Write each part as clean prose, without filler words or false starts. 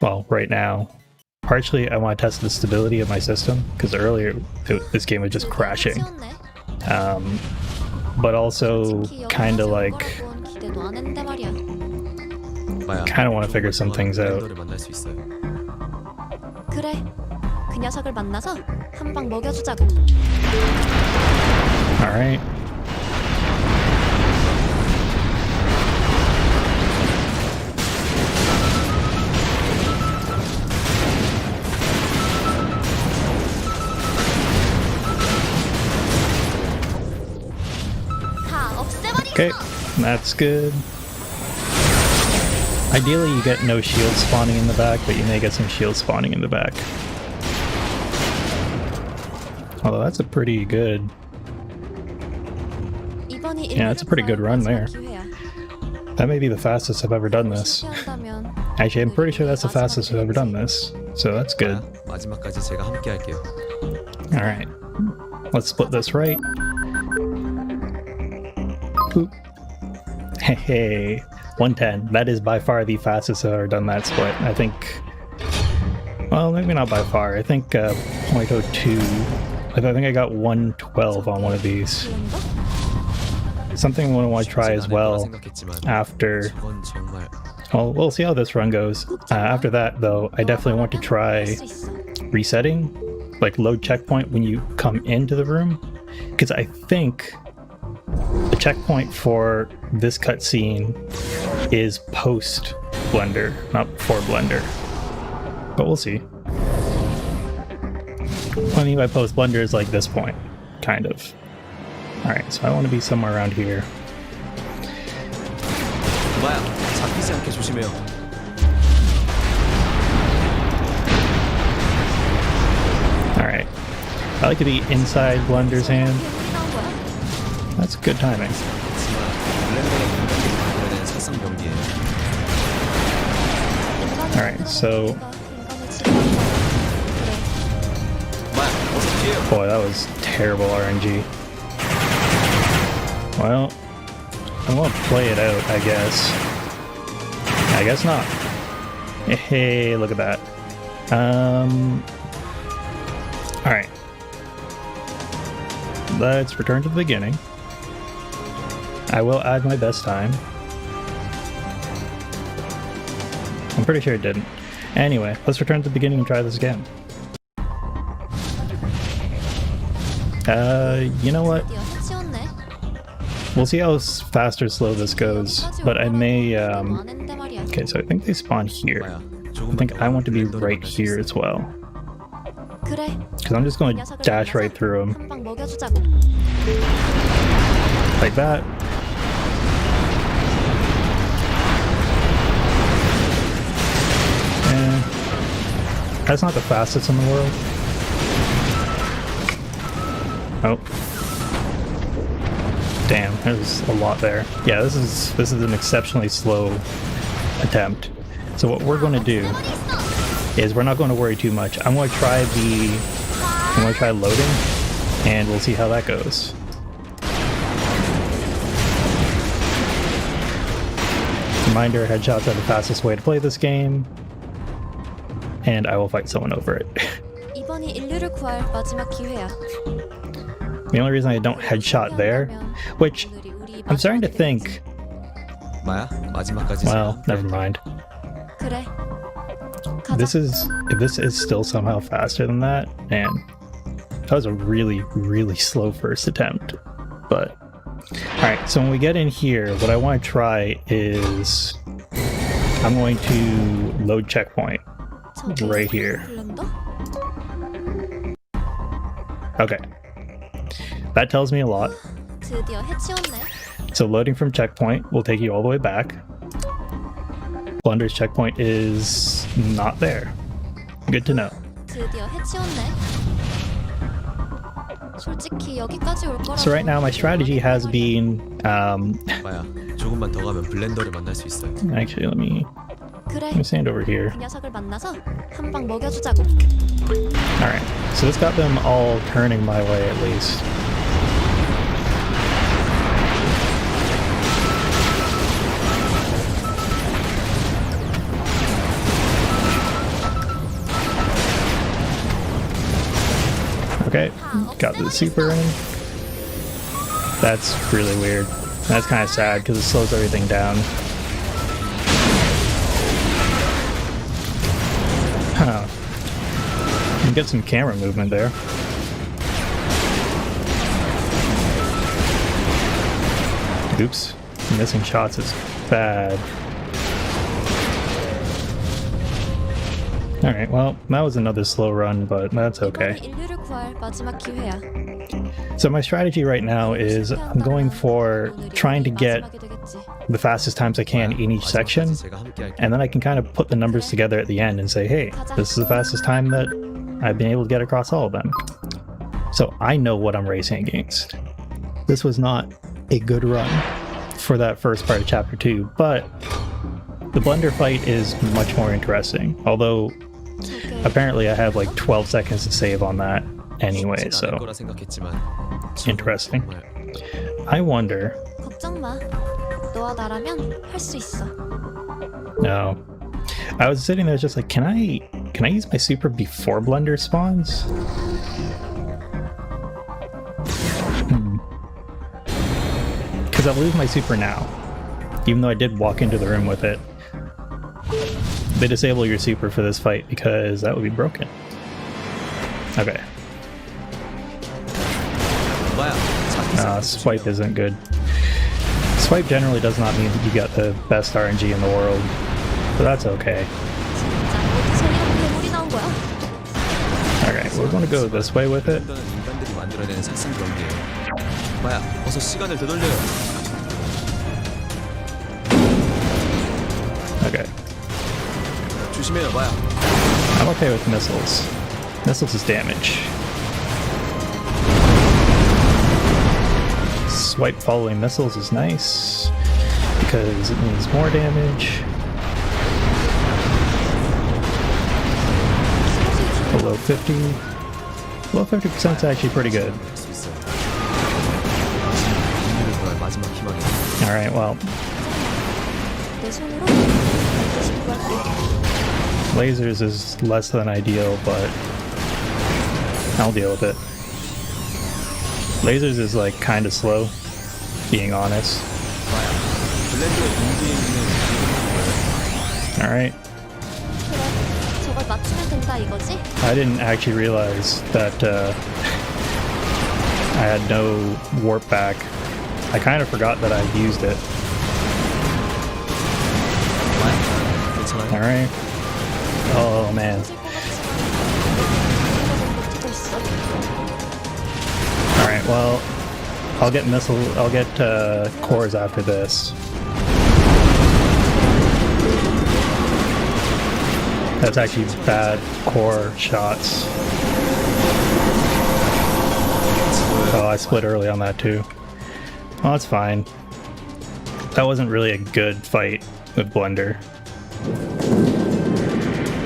well, right now. Partially, I want to test the stability of my system, because earlier this game was just crashing. But also, kind of like, kind of want to figure some things out. 그래, 그 녀석을 만나서 한 방 먹여주자고. All right. Okay, that's good. Ideally you get no shield spawning in the back, but you may get some shield spawning in the back. Although that's a pretty good... Yeah, that's a pretty good run there. That may be the fastest I've ever done this. Actually, I'm pretty sure that's the fastest I've ever done this. So that's good. Alright. Let's split this right. Boop. Hey, 110. That is by far the fastest I've ever done that split. I think... Well, maybe not by far. I think 0.02... I think I got 112 on one of these. Something I want to try as well after... Well, we'll see how this run goes. After that, though, I definitely want to try resetting, like load checkpoint when you come into the room. Because I think the checkpoint for this cutscene is post Blender, not before Blender. But we'll see. What I mean by post Blender is like this point, kind of. Alright, so I want to be somewhere around here. Alright. I like to be inside Blender's hand. That's good timing. Alright, so... Boy, that was terrible RNG. Well, I want to play it out, I guess. I guess not. Hey, look at that. Alright. Let's return to the beginning. I will add my best time. I'm pretty sure it didn't. Anyway, let's return to the beginning and try this again. You know what? We'll see how fast or slow this goes, but I may, okay, so I think they spawn here. I think I want to be right here as well. Because I'm just going to dash right through them. Like that. And that's not the fastest in the world. Oh. Damn, there's a lot there. Yeah, this is an exceptionally slow attempt. So what we're going to do is we're not going to worry too much. I'm going to try loading, and we'll see how that goes. Reminder, headshots are the fastest way to play this game, and I will fight someone over it. The only reason I don't headshot there, which I'm starting to think... Well, never mind. If this is still somehow faster than that, man, that was a really, really slow first attempt. But, alright, so when we get in here, what I want to try is... I'm going to load checkpoint right here. Okay. That tells me a lot. So loading from checkpoint will take you all the way back. Blender's checkpoint is not there. Good to know. So right now my strategy has been actually let me stand over here. Alright, so this got them all turning my way at least. Okay, got the super in. That's really weird. That's kind of sad because it slows everything down. Huh. You can get some camera movement there. Oops. Missing shots is bad. Alright, well, that was another slow run, but that's okay. 인류를 구할 마지막 기회야. So my strategy right now is I'm going for trying to get 마지막이 되겠지. the fastest times I can in each section, and then I can kind of put the numbers together at the end and say, hey, this is the fastest time that I've been able to get across all of them. So I know what I'm racing against. This was not a good run for that first part of chapter 2, but the blender fight is much more interesting, although apparently I have like 12 seconds to save on that anyway, so interesting. I wonder... 걱정 마. 너와 나라면 할 수 있어. No. I was sitting there just like, can I use my super before blender spawns? Because I'll lose my super now, even though I did walk into the room with it. They disable your super for this fight because that would be broken. Okay. Swipe isn't good. Swipe generally does not mean that you got the best RNG in the world, but that's okay. Alright, we're going to go this way with it. Okay. I'm okay with missiles. Missiles is damage. Swipe following missiles is nice because it means more damage. Below 50. Below 50% is actually pretty good. Alright, well. Lasers is less than ideal, but I'll deal with it. Lasers is like kind of slow, being honest. Alright. I didn't actually realize that I had no warp back. I kind of forgot that I'd used it. Alright. Oh man. Alright, well, I'll get cores after this. That's actually bad core shots. Oh, I split early on that too. Well, that's fine. That wasn't really a good fight with Blender.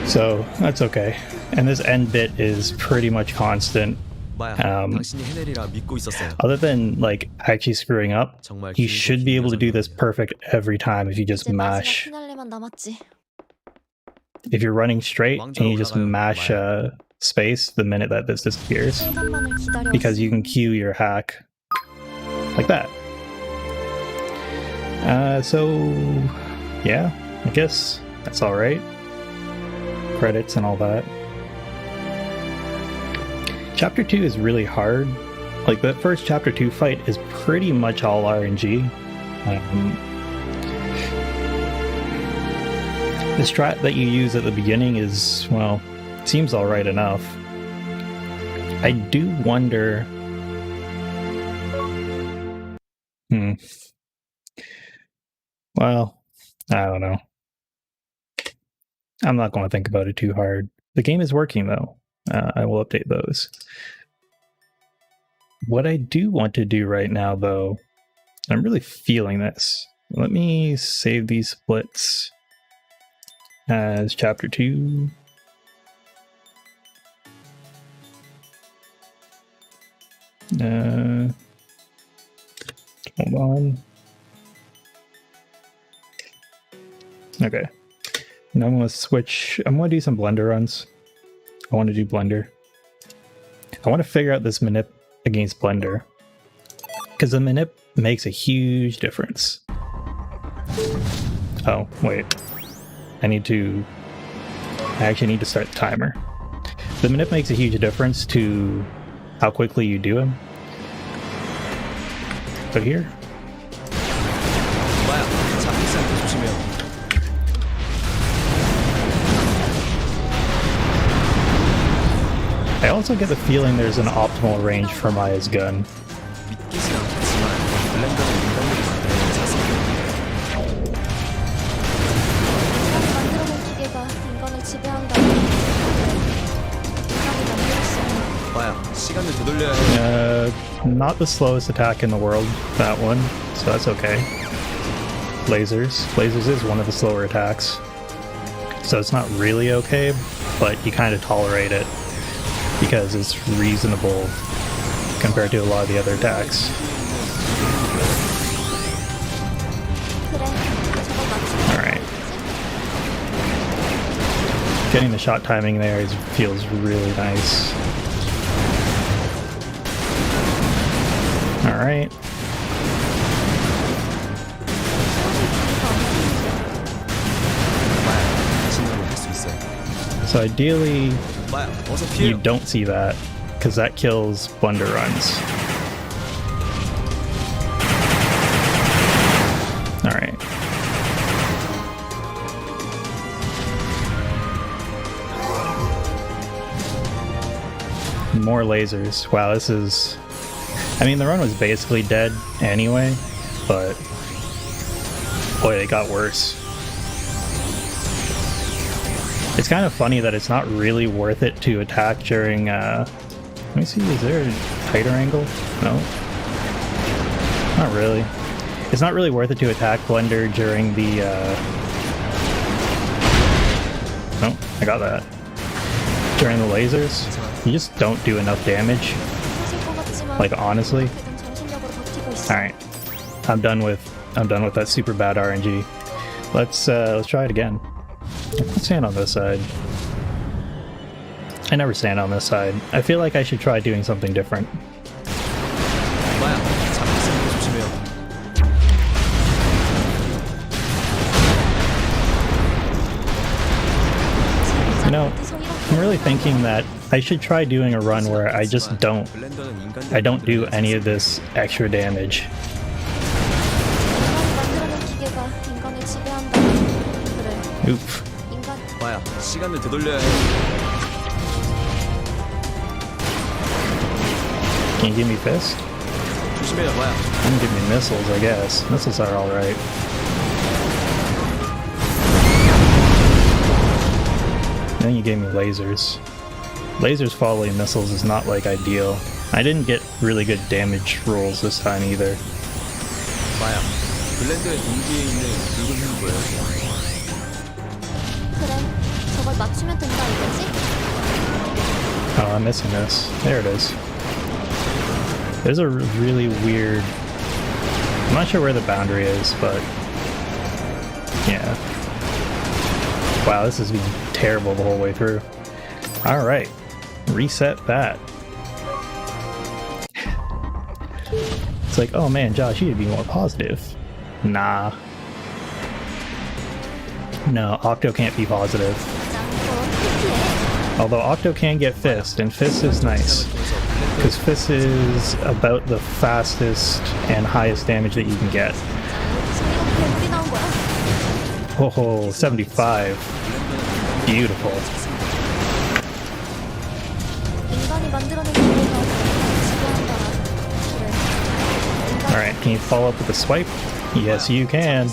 So, that's okay. And this end bit is pretty much constant. Other than like actually screwing up, you should be able to do this perfect every time if you just mash. If you're running straight and you just mash space the minute that this disappears, because you can cue your hack like that. So yeah, I guess that's all right. Credits and all that. Chapter 2 is really hard. Like, the first Chapter 2 fight is pretty much all RNG. The strat that you use at the beginning is, well, seems alright enough. I do wonder... Well, I don't know. I'm not going to think about it too hard. The game is working, though. I will update those. What I do want to do right now, though, I'm really feeling this. Let me save these splits as Chapter 2. Hold on. Okay. Now I'm going to switch. I'm going to do some Blender runs. I want to do Blender. I want to figure out this manip against Blender. Because the manip makes a huge difference. Oh, wait. I actually need to start the timer. The manip makes a huge difference to how quickly you do him. So here. I also get the feeling there's an optimal range for Maya's gun. 믿기진 않겠지만 블렌더는 인간들이 만드는 자석이에요. 만들어낸 기계가 인간을 지배한다고. 인간이 만들었어. 마야, 시간을 되돌려야 해. Not the slowest attack in the world, that one, so that's okay. Lasers. Lasers is one of the slower attacks. So it's not really okay, but you kind of tolerate it because it's reasonable compared to a lot of the other attacks. Alright. Getting the shot timing there feels really nice. Alright. So ideally, you don't see that, because that kills Blender runs. Alright. More lasers. Wow, this is... I mean, the run was basically dead anyway, but... boy, it got worse. It's kind of funny that it's not really worth it to attack during, let me see, is there a tighter angle? No? Not really. It's not really worth it to attack Blender during the, no, I got that. During the lasers, you just don't do enough damage. Like, honestly. Alright. I'm done with that super bad RNG. Let's try it again. Let's stand on this side. I never stand on this side. I feel like I should try doing something different. You know, I'm really thinking that I should try doing a run where I just don't do any of this extra damage. Oof. 마야, 시간을 되돌려야 해. Can you give me fist? 조심해요, 마야. You can give me missiles, I guess. Missiles are alright. Then you gave me lasers. Lasers following missiles is not like ideal. I didn't get really good damage rolls this time either. 마야, 블렌더의 동기에 있는 붉은 힘이 뭐예요? 그래, 저걸 맞추면 된다 이거지? Oh, I'm missing this. There it is. There's a really weird... I'm not sure where the boundary is, but... yeah. Wow, this has been terrible the whole way through. Alright. Reset that. It's like, oh man, Josh, you need to be more positive. Nah. No, Octo can't be positive. Although Octo can get Fist, and Fist is nice. Because Fist is about the fastest and highest damage that you can get. Oh, 75. Beautiful. Alright, can you follow up with a swipe? Yes, you can.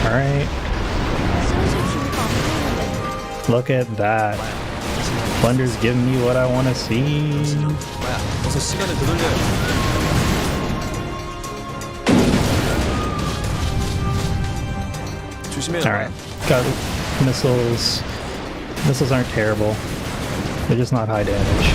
Alright. Look at that. Blender's giving me what I want to see. Alright. Got it. Missiles. Missiles aren't terrible. They're just not high damage.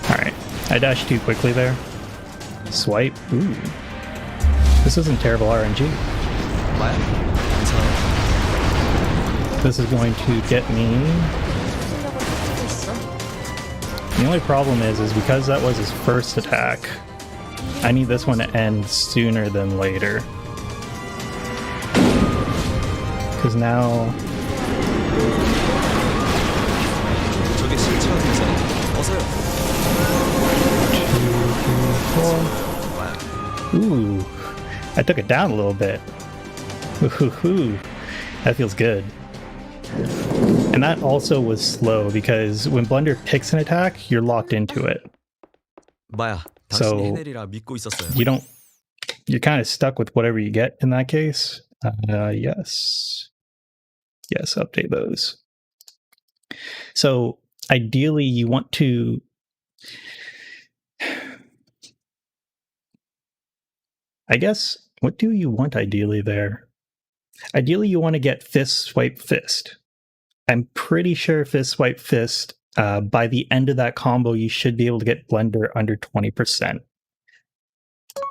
Alright. I dashed too quickly there. Swipe. Ooh. This isn't terrible RNG. 마야, 괜찮아? This is going to get me. 실력을 펼치고 있어. The only problem is because that was his first attack, I need this one to end sooner than later. Because now. 저게 실체가 괜찮아. 어서요. 2, 3, 4. 마야, Ooh, I took it down a little bit. Ooh, that feels good. And that also was slow because when Blender picks an attack, you're locked into it. 마야, So, 당신이 해내리라 믿고 있었어요. You're kind of stuck with whatever you get in that case. Yes, update those. So ideally you want to I guess, what do you want ideally there? Ideally, you want to get fist, swipe, fist. I'm pretty sure fist, swipe, fist, by the end of that combo, you should be able to get Blender under 20%.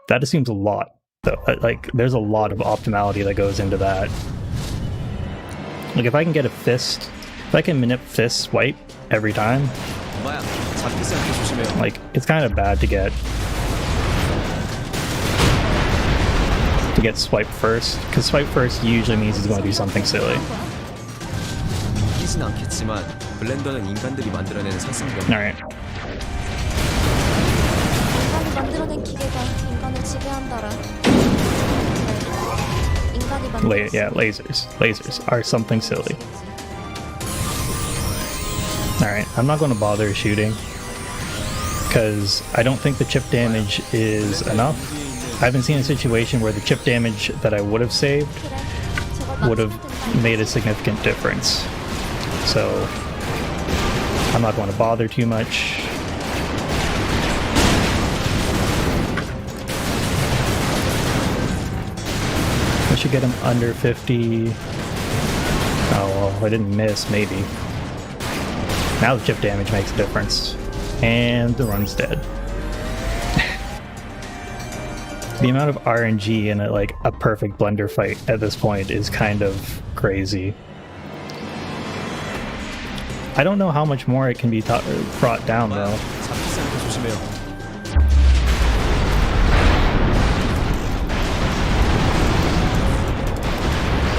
That assumes a lot, though. Like, there's a lot of optimality that goes into that. Like, if I can get a fist, if I can manip fist, swipe every time, 마야, 잡히지 않게 조심해요. like, it's kind of bad to get swipe first, because swipe first usually means he's going to do something silly. 이기진 않겠지만 블렌더는 인간들이 만들어내는 상승력. Alright. 인간이 만들어낸 기계가 인간을 지배한다라. 인간이 만들었어. Yeah, lasers. Lasers are something silly. Alright, I'm not going to bother shooting, because I don't think the chip damage is enough. I haven't seen a situation where the chip damage that I would have saved 그래, 저걸 would have 맞추면 된다. made a significant difference. So I'm not going to bother too much. I should get him under 50. Oh well, I didn't miss, maybe. Now the chip damage makes a difference. And the run's dead. The amount of RNG in a perfect Blender fight at this point is kind of crazy. I don't know how much more it can be brought down 마야, though. 잡히지 않게 조심해요.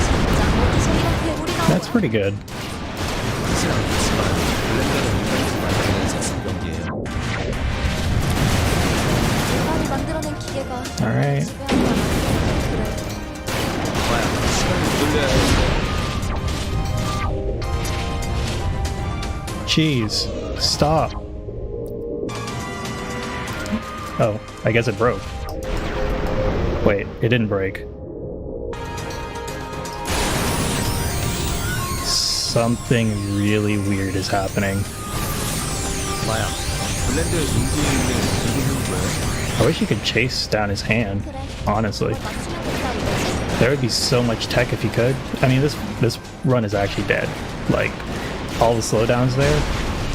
진짜 어디서 이런 괴물이 나와? That's pretty good. 이기진 않겠지만 블렌더는 인간들이 만들어내는 상승력이에요. 인간이 만들어낸 기계가 인간을 Alright. 지배한다라. 그래. 마야, 시간을 돌려야 해. Jeez, stop. Oh, I guess it broke. Wait, it didn't break. Something really weird is happening. 마야, 블렌더의 인기에 있는 붉은 힘이 뭐예요? I wish you could chase down his hand, 그래. honestly. 저걸 맞추면 된다 이거지. There would be so much tech if you could. I mean, this run is actually dead. Like, all the slowdowns there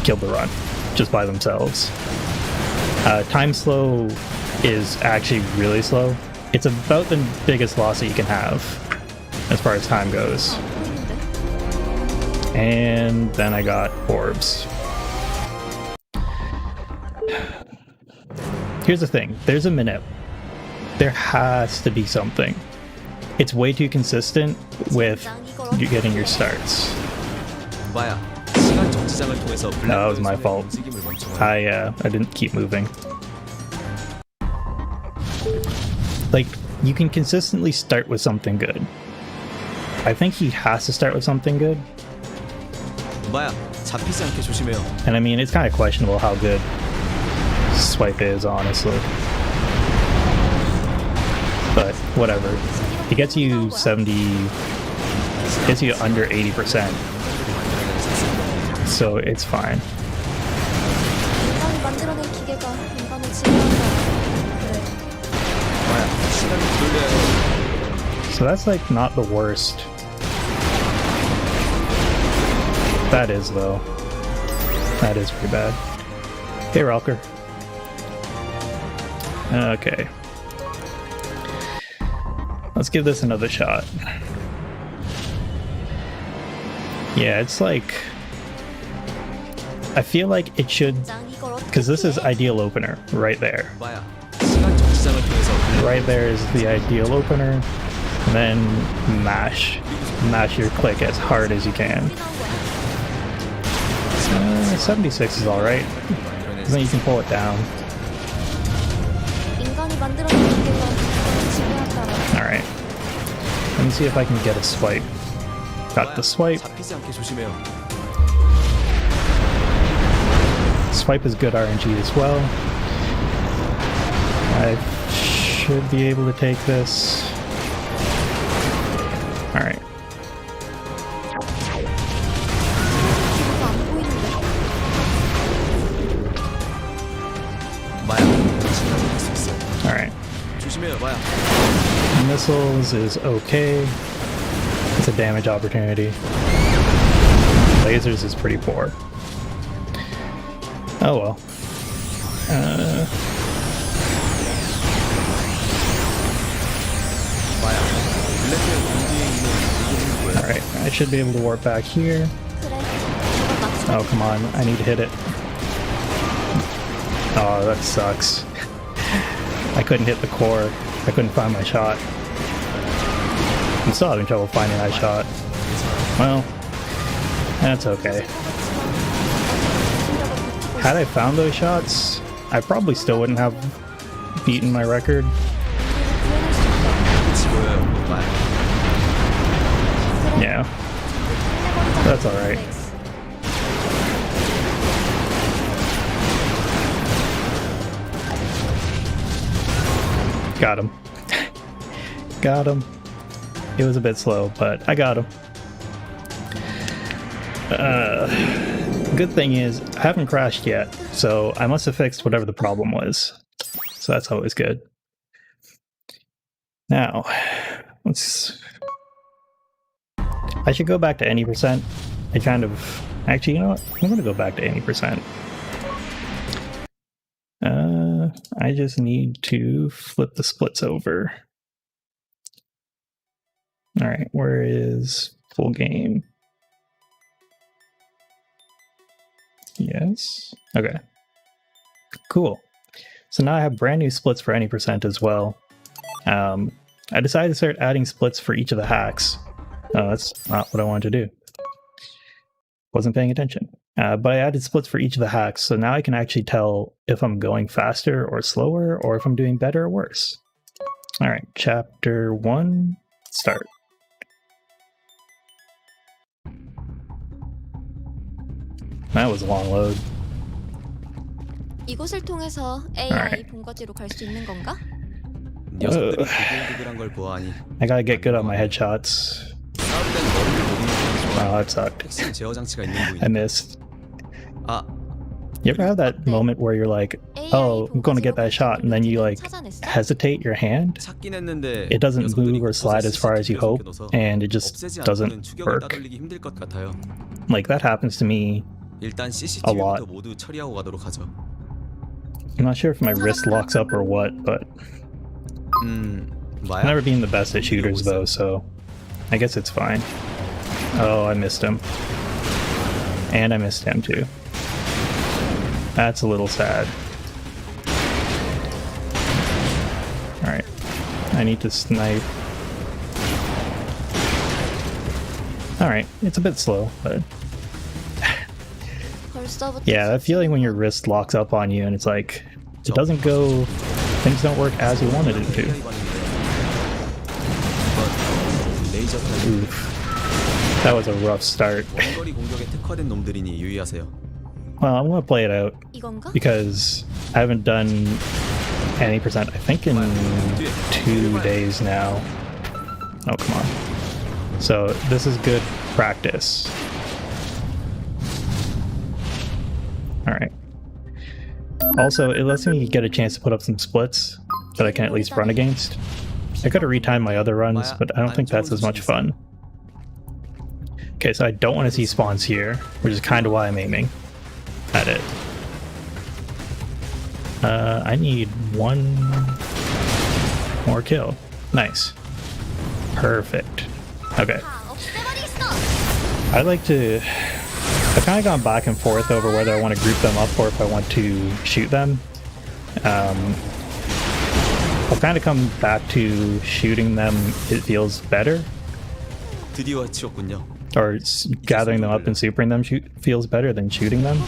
killed the run just by themselves. Time slow is actually really slow. It's about the biggest loss that you can have as far as time goes. 보이는데? And then I got orbs. Here's the thing. There's a minute. There has to be something. It's way too consistent with you getting your starts. 마야, 시간 정지장을 통해서 That was my 블렌더의 fault. 움직임을 멈춰요. I didn't keep moving. Like, you can consistently start with something good. I think he has to start with something good. 마야, 잡히지 않게 조심해요. And I mean, it's kind of questionable how good Swipe is, honestly. But whatever. He gets you 70, gets you under 80%, so it's fine. 인간이 만들어낸 기계가 인간을 지배한다라. 그래. 마야, 시간을 돌려야 해. So that's like not the worst. That is though. That is pretty bad. Hey, Ralker. Okay. Let's give this another shot. Yeah, it's like... I feel like it should... 짱 이걸 어떻게 Because this is 피해? ideal opener, right there. 마야, 시간 정지장을 통해서 Right there is the ideal opener. And then mash. Mash your click as hard as you can. 우리 나온 거야. 76 is alright. Then you can pull it down. 인간이 만들어낸 무게가 그걸 지배한다라. Alright. Let me see if I can get a swipe. Got the swipe. 잡히지 않게 조심해요. Swipe is good RNG as well. I should be able to take this. Alright. 이거 안 보이는데. 마야, 당신은 할수 있어. Alright. 조심해요, 마야. Missiles is okay. It's a damage opportunity. Lasers is pretty poor. Oh well. 마야, 블렌드의 공지에 있는 이름은 뭐야? Alright, I should be able to warp back here. 그래. 저건 막상 Oh, come on. I need to hit it. Oh, that sucks. I couldn't hit the core. I couldn't find my shot. I'm still having trouble finding that shot. Well, that's okay. Had I found those shots, I probably still wouldn't have beaten my record. 끝이 보여요, 마야. Yeah, that's alright. Got him. Got him. It was a bit slow, but I got him. Good thing is, I haven't crashed yet, so I must have fixed whatever the problem was. So that's always good. Now, let's... I should go back to any percent. I kind of... Actually, you know what? I'm gonna go back to any percent. I just need to flip the splits over. Alright, where is full game? Yes. Okay. Cool. So now I have brand new splits for any percent as well. I decided to start adding splits for each of the hacks. That's not what I wanted to do. Wasn't paying attention. But I added splits for each of the hacks, so now I can actually tell if I'm going faster or slower, or if I'm doing better or worse. Alright, chapter 1, start. That was a long load. 이곳을 통해서 AI Alright. 본거지로 갈 수 있는 건가? 녀석들이 두글두글한 걸 보아하니 I gotta get good on my headshots. 싸울 땐 머리를 노리는 게 좋아요. Oh, that sucked. 핵심 제어 장치가 있는 I 부위. missed. 아, You ever have that moment where you're like, oh, I'm gonna get that shot, and then you like hesitate your hand? 찾긴 했는데 It doesn't 녀석들이 move or slide as far as you hope, 곳곳에 and it just 없애지 않고는 doesn't 추격을 work. 따돌리기 힘들 것 같아요. Like, that happens to me. 일단 A CCTV부터 lot. 모두 처리하고 가도록 하죠. I'm not sure if my wrist locks up or what, but I've 마야. never been the best at shooters though, so I guess it's fine. Oh, I missed him. And I missed him too. That's a little sad. Alright. I need to snipe. Alright, it's a bit slow, but 벌써부터 yeah, that feeling when your wrist locks up on you and it's like, it doesn't go, things don't work as you wanted it to. 레이저 Oof. That was a rough start. 원거리 공격에 특화된 놈들이니 유의하세요. Well, I'm gonna play it out 이건가? because I haven't done any percent, I think in 2 days now. Oh, come on. So this is good practice. Alright. Also, it lets me get a chance to put up some splits that I can at least run against. I could have retimed my other runs, but I don't think that's as much fun. Okay, so I don't want to see spawns here, which is kind of why I'm aiming at it. I need one more kill. Nice. Perfect. Okay. I like to... I've kind of gone back and forth over whether I want to group them up or if I want to shoot them. I've kind of come back to shooting them. It feels better. 드디어 치웠군요. Or gathering them up and supering them feels better than shooting them.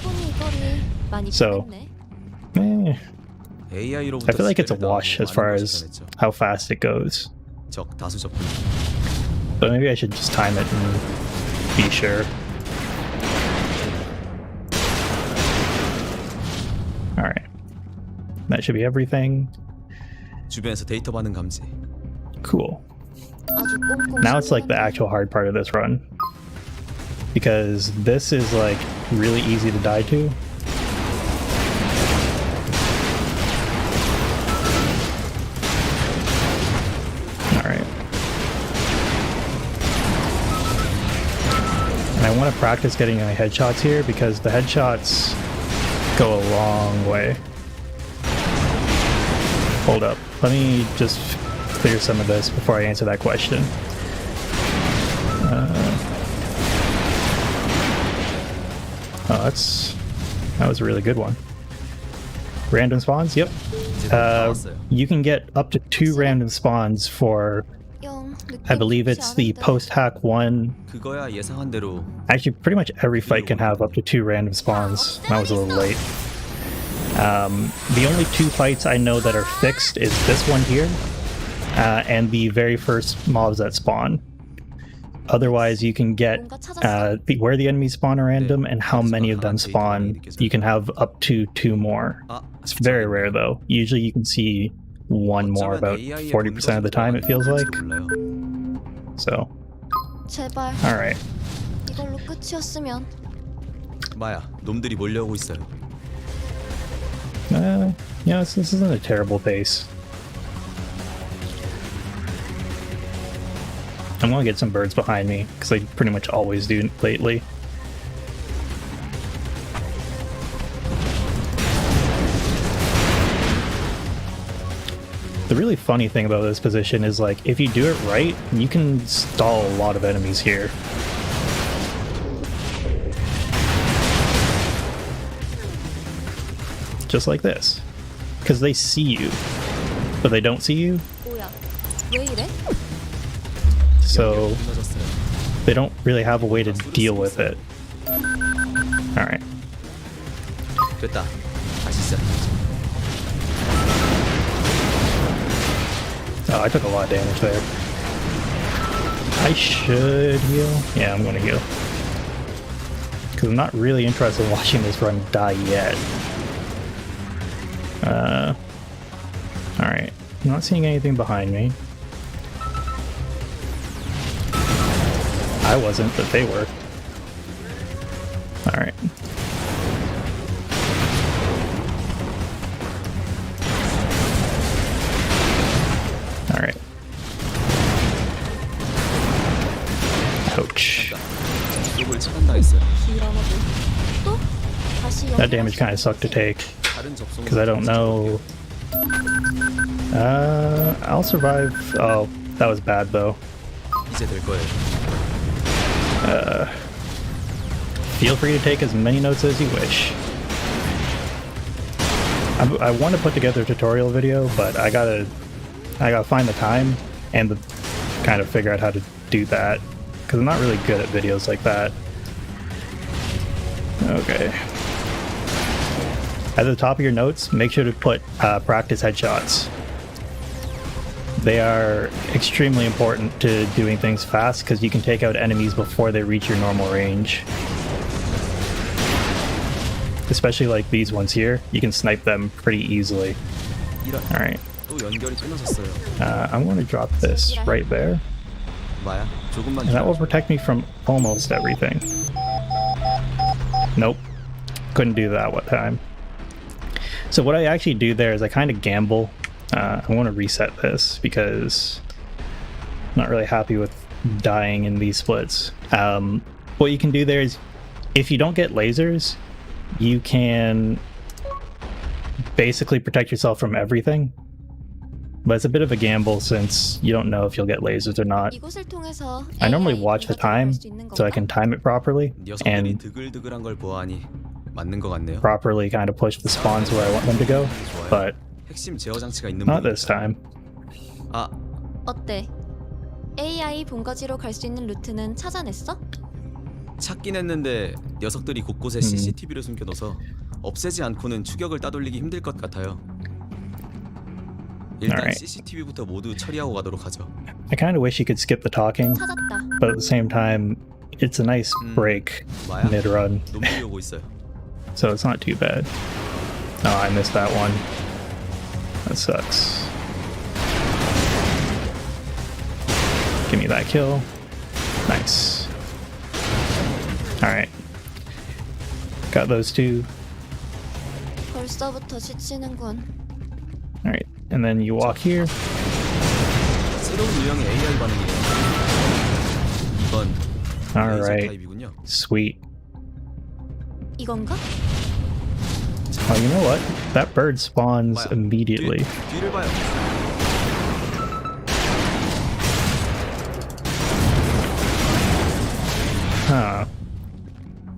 So, I feel like it's a wash as far as how fast it goes. 적 다수 접근. But maybe I should just time it and be sure. Alright. That should be everything. 주변에서 데이터 반응 감지. Cool. Now it's like the actual hard part of this run. Because this is like really easy to die to. Alright. And I want to practice getting my headshots here because the headshots go a long way. Hold up. Let me just clear some of this before I answer that question. Oh, that was a really good one. Random spawns? Yep. You can get up to 2 random spawns for, I believe it's the post-hack one. 그거야 예상한 대로. Actually, pretty much every fight can have up to 2 random spawns. I was a little late. The only 2 fights I know that are fixed is this one here, and the very first mobs that spawn. Otherwise, you can get where the enemies spawn are random and how many of them spawn. You can have up to 2 more. It's very rare though. Usually you can see 1 more about 40% of the time, it feels like. So, alright. 이걸로 끝이었으면. 마야, 놈들이 몰려오고 있어요. Yeah, this isn't a terrible pace. I'm gonna get some birds behind me, because I pretty much always do lately. The really funny thing about this position is, like, if you do it right, you can stall a lot of enemies here. Just like this. Because they see you, but they don't see you. 뭐야? 왜 이래? So they don't really have a way to deal with it. Alright. 됐다. 다시 시작. Oh, I took a lot of damage there. I should heal. Yeah, I'm gonna heal. Because I'm not really interested in watching this run die yet. Alright. I'm not seeing anything behind me. I wasn't, but they were. Alright. Alright. Ouch. 욕을 처단당했어요. 또? 다시 That damage kind of sucked to take. 다른 접속. Because I don't know. I'll survive. Oh, that was bad though. 이제 될 거예요. Feel free to take as many notes as you wish. I want to put together a tutorial video, but I gotta find the time and kind of figure out how to do that, because I'm not really good at videos like that. Okay. At the top of your notes, make sure to put practice headshots. They are extremely important to doing things fast because you can take out enemies before they reach your normal range. Especially like these ones here, you can snipe them pretty easily. Alright. 또 연결이 끊어졌어요. I'm going to drop this right there. 마야, 조금만. And that will protect me from almost everything. Nope. Couldn't do that one time. So what I actually do there is I kind of gamble. I want to reset this because I'm not really happy with dying in these splits. What you can do there is if you don't get lasers, you can basically protect yourself from everything. But it's a bit of a gamble since you don't know if you'll get lasers or not. 이곳을 통해서 I normally AI watch the 분과지로 time 갈수 있는 so I 건가? can time it properly 녀석들이 and 드글드글한 걸 보아하니 맞는 것 같네요. properly kind of push the spawns where I want them to go. But 핵심 제어 장치가 있는 not 분이니까. this time. 아, 어때? AI 본거지로 갈 수 있는 루트는 찾아냈어? 찾긴 했는데 녀석들이 곳곳에 CCTV를 숨겨둬서 없애지 않고는 추격을 따돌리기 힘들 것 같아요. 일단 Alright. CCTV부터 모두 처리하고 가도록 하죠. I kind of wish you could skip the talking, 찾았다. but at the same time, it's a nice break 마야, mid-run, 놈들이 오고 있어요. so it's not too bad. Oh, I missed that one. That sucks. Give me that kill. Nice. Alright. Got those two. 벌써부터 지치는군. Alright. And then you walk here. 새로운 유형의 AI 반응이에요. 이건 레이저 Alright. 타입이군요. Sweet. 이건가? Oh, you know what? That bird spawns 마야, immediately. 뒤를 봐요. Huh.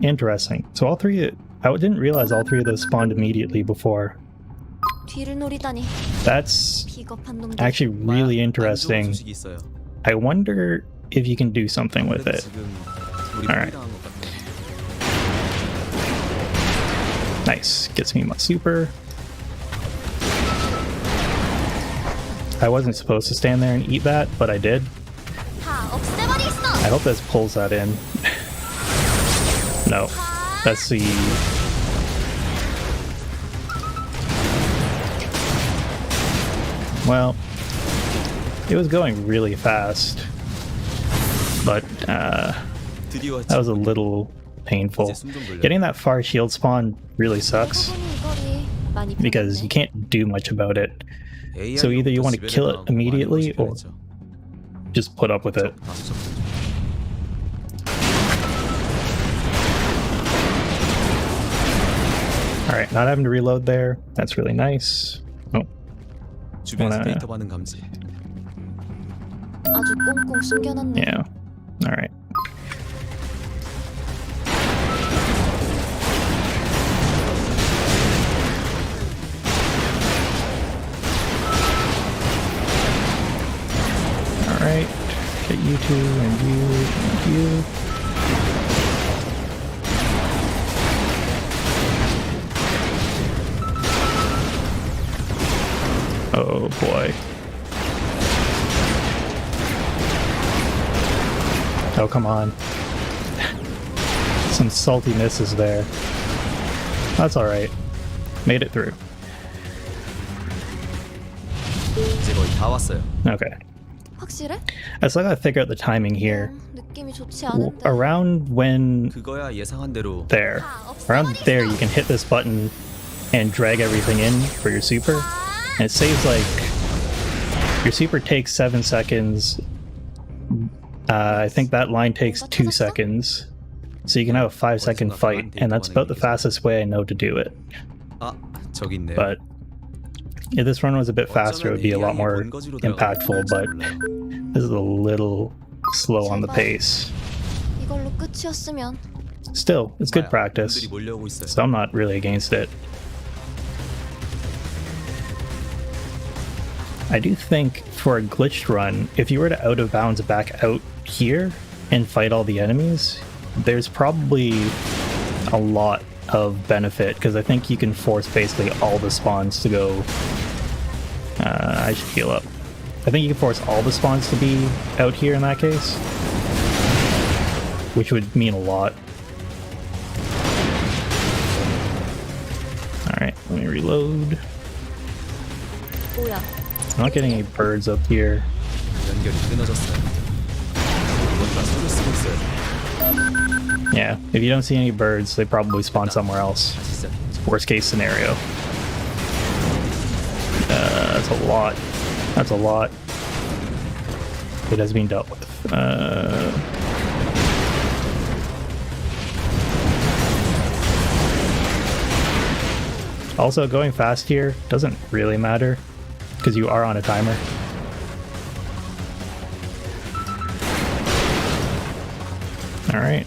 Interesting. So all three... I didn't realize all three of those spawned immediately before. 뒤를 노리다니. That's 비겁한 놈들. actually really 마야, 안 좋은 interesting. 소식이 있어요. I wonder if you can do something with 아무래도 it. 지금 우리 Alright. 당한 것 같아요. Nice. Gets me my super. I wasn't supposed to stand there and eat that, but I did. 다 없애버리겠어. I hope this pulls that in. No. That's the... Well, it was going really fast, but 드디어 that was a little painful. Getting that far shield spawn really sucks 대부분이 이거리 많이 because you 편했네. can't do much about it. So either you want to kill it immediately or just put up with it. Alright, not having to reload there. That's really nice. Oh, 주변 wanna- 스페이터 반응 감지. 아주 꽁꽁 숨겨놨네. yeah. Alright. Alright. Get you two and you and you. Oh boy. Oh, come on. Some salty misses there. That's alright. Made it through. 이제 거의 다 왔어요. Okay. 확실해? I still gotta figure out the timing here. 느낌이 좋지 않은데. Around when 그거야 예상한 대로. there. Around there you can hit this button and drag everything in for your super. And it saves like... Your super takes 7 seconds. I think that line takes 2 seconds. So you can have a 5-second fight, and that's about the fastest way I know to do it. 아, 저기 있네요. But if this run was a bit faster, it would be a lot more impactful, but this is a little slow on the pace. 이걸로 끝이었으면. Still, it's good 마야, practice, 놈들이 몰려오고 있어요. so I'm not really against it. I do think for a glitched run, if you were to out of bounds back out here and fight all the enemies, there's probably a lot of benefit because I think you can force basically all the spawns to go. I should heal up. I think you can force all the spawns to be out here in that case, which would mean a lot. Alright, let me reload. 뭐야? I'm not getting any birds up here. 연결이 끊어졌어요. 뭔가 손을 쓰고 있어요. Yeah, if you don't see any birds, they probably spawn somewhere else. 다시 시작했죠. Worst case scenario. That's a lot. That's a lot. It has been dealt with. Also, going fast here doesn't really matter because you are on a timer. All right.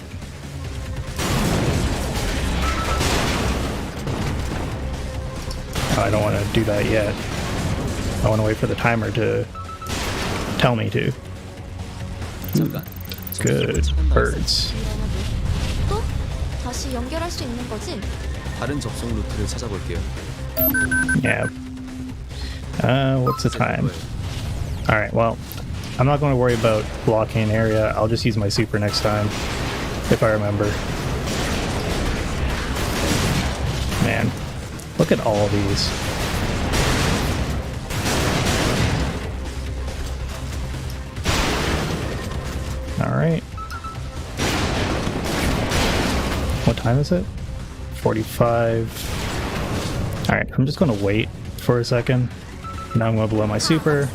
Oh, I don't want to do that yet. I want to wait for the timer to tell me to. 잠깐. Good birds. 또 다시 연결할 수 있는 거지? 다른 접속 루트를 찾아볼게요. Yeah. What's the time? Alright, well, I'm not going to worry about blocking an area. I'll just use my super next time, if I remember. Man, look at all these. Alright. What time is it? 45. Alright, I'm just going to wait for a second. Now I'm going to blow my super.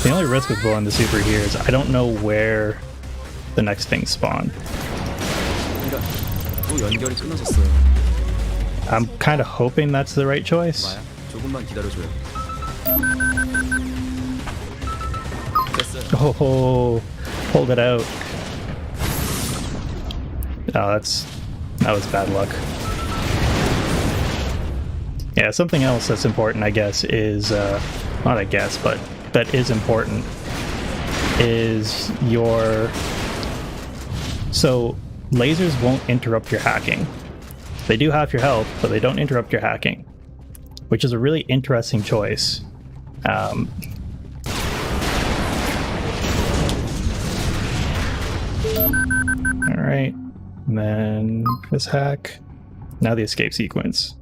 The only risk with blowing the super here is I don't know where the next things spawn. 이런. 또 연결이 끊어졌어요. I'm kind of hoping that's the right choice. 마야, 조금만 기다려줘요. 됐어요. Oh, hold it out. Oh, that was bad luck. Yeah, something else that's important, I guess, is not I guess, but that is important is so lasers won't interrupt your hacking. They do half your health, but they don't interrupt your hacking, which is a really interesting choice. All right, and then this hack. Now the escape sequence.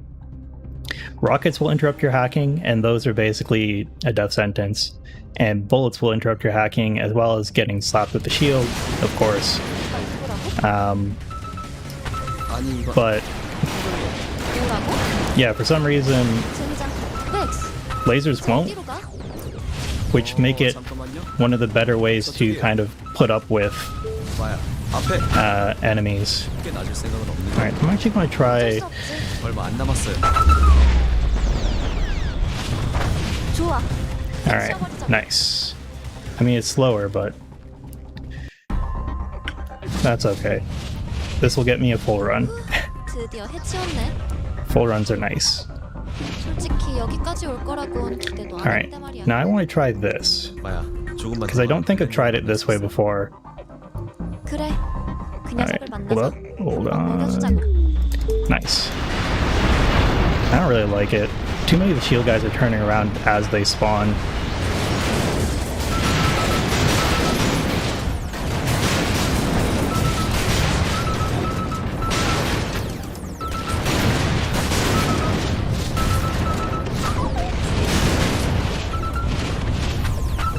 Rockets will interrupt your hacking, and those are basically a death sentence. And bullets will interrupt your hacking, as well as getting slapped with the shield, of course. 아니 이거. But 뭐라고? yeah, for some reason, 젠장. 렉스. lasers won't, 어디로 가? which make it 잠깐만요. one of the better ways to kind of put up with 마야, 앞에 enemies. 크게 낮을 생각은 없는. Alright, I'm actually going to try. 어쩔 수 없지. 얼마 안 남았어요. 좋아. Alright, nice. I mean, it's slower, but that's okay. This will get me a full run. 드디어 해치웠네. Full runs are nice. 솔직히 여기까지 올 거라고는 기대도 안 Alright, 했는데 말이야. now I want to try this. 마야, 조금만. Because I don't think I've tried it this way before. 그래. 그 Alright, 녀석을 hold 만나서 up, hold 한번 on. 녹여주자고. Nice. I don't really like it. Too many of the shield guys are turning around as they spawn.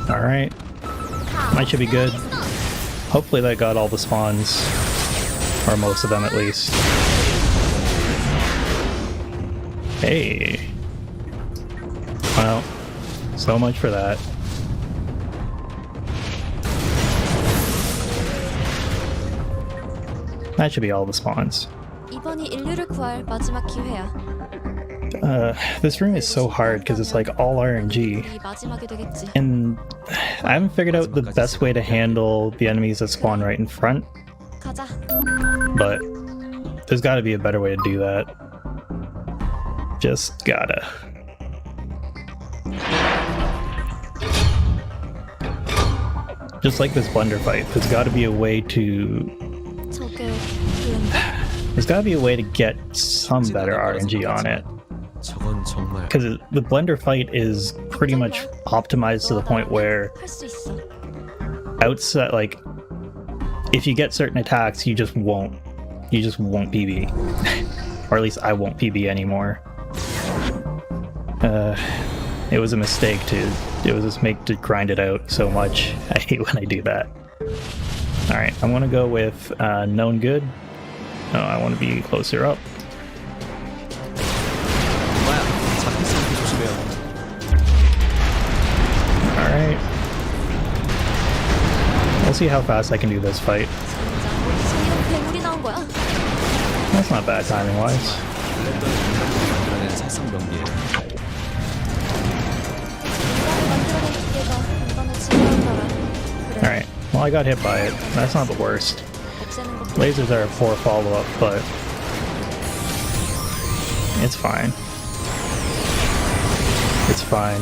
Alright. That should be good. Hopefully that got all the spawns. Or most of them at least. Hey. Well, so much for that. That should be all the spawns. 이번이 인류를 구할 마지막 기회야. This room is so hard because it's like all RNG. 이 마지막이 되겠지. And I haven't figured out the best way to handle the enemies that spawn right in front, 가자. but there's gotta be a better way to do that. Just gotta. Just like this blender fight, there's gotta be a way to... 저게 블렌더? There's gotta be a way to get some better RNG on it. 저건 정말. Because the blender fight is pretty much optimized to the point where 할수 있어. outside, like, if you get certain attacks, you just won't PB. Or at least I won't PB anymore. It was a mistake to grind it out so much. I hate when I do that. Alright, I'm gonna go with known good. No, I want to be closer up. 마야, 잡히지 조심해요. Alright. We'll see how fast I can do this fight. 젠장. 저기로 괴물이 나온 거야. That's not bad timing wise. 블렌더를 만들어낸 살상 명기예요. 만들어낸 기계가 인간을 지배한다라. 그래. Alright, well I got hit by it. That's not the worst. 없애는 것도 Lasers are a poor follow-up, but it's fine. It's fine.